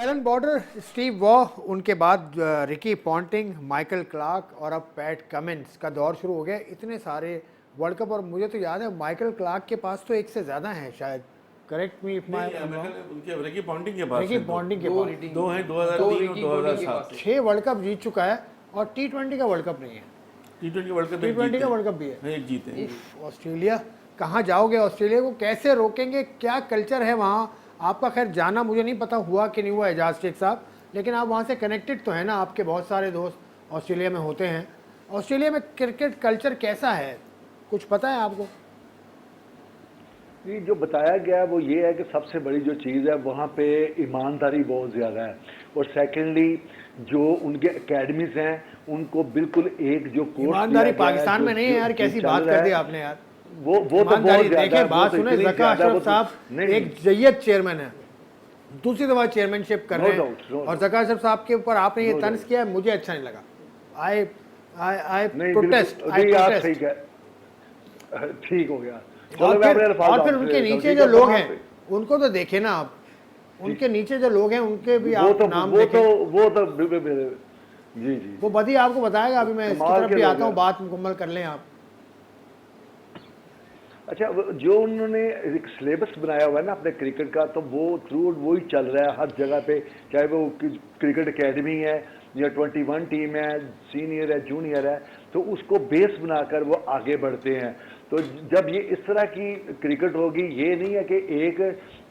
Allan Border, Steve Waugh, उनके बाद Ricky Ponting, Michael Clarke और अब पैट कमिंस का दौर शुरू हो गया। इतने सारे वर्ल्ड कप, और मुझे तो याद है माइकल क्लार्क के पास तो एक से ज़्यादा हैं शायद। करेक्ट मी इफ माय उनके रिकी पॉन्टिंग के पास रिकी पॉन्टिंग के पास दो हैं, 2003 और 2007। 6 वर्ल्ड कप जीत चुका है और T20 का वर्ल्ड कप नहीं है। T20 वर्ल्ड कप T20 का वर्ल्ड कप भी है, एक जीते हैं। ऑस्ट्रेलिया कहाँ जाओगे? ऑस्ट्रेलिया को कैसे रोकेंगे? क्या कल्चर है वहाँ? आपका खैर जाना मुझे नहीं पता हुआ कि नहीं हुआ एजाज शेख साहब, लेकिन आप वहाँ से कनेक्टेड तो है ना, आपके बहुत सारे दोस्त ऑस्ट्रेलिया में होते हैं। ऑस्ट्रेलिया में क्रिकेट कल्चर कैसा है, कुछ पता है आपको? ये जो बताया गया है वो ये है कि सबसे बड़ी जो चीज़ है वहाँ पे ईमानदारी बहुत ज़्यादा है, और सेकेंडली जो उनके एकेडमीज हैं उनको बिल्कुल एक जो कोर्स ईमानदारी पाकिस्तान में नहीं है यार, कैसी बात कर दी आपने यार। वो तो बहुत देखे, बात सुने, ज़का अशरफ साहब एक जय्यद चेयरमैन है, दूसरी दफा चेयरमैनशिप कर रहे हैं, और ज़का अशरफ साहब के ऊपर आपने ये तंज किया है, मुझे अच्छा नहीं लगा। आई प्रोटेस्ट। ठीक हो गया। और फिर उनके नीचे जो लोग हैं उनको तो देखे ना आप, उनके नीचे जो लोग हैं उनके भी आप नाम देखें। वो तो जी जी वो बदी आपको बताएगा, अभी मैं इसकी तरफ भी आता हूँ, बात मुकम्मल कर लें आप। अच्छा, जो उन्होंने एक सिलेबस बनाया हुआ है ना अपने क्रिकेट का, तो वो थ्रू वही चल रहा है हर जगह पे, चाहे वो क्रिकेट एकेडमी है या 21 टीम है, सीनियर है, जूनियर है, तो उसको बेस बनाकर वो आगे बढ़ते हैं। तो जब ये इस तरह की क्रिकेट होगी, ये नहीं है कि एक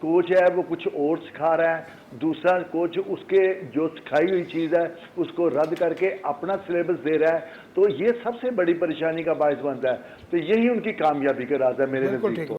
कोच है वो कुछ और सिखा रहा है, दूसरा कोच उसके जो सिखाई हुई चीज़ है उसको रद्द करके अपना सिलेबस दे रहा है, तो ये सबसे बड़ी परेशानी का बायस बनता है। तो यही उनकी कामयाबी का राज है मेरे नज़दीक।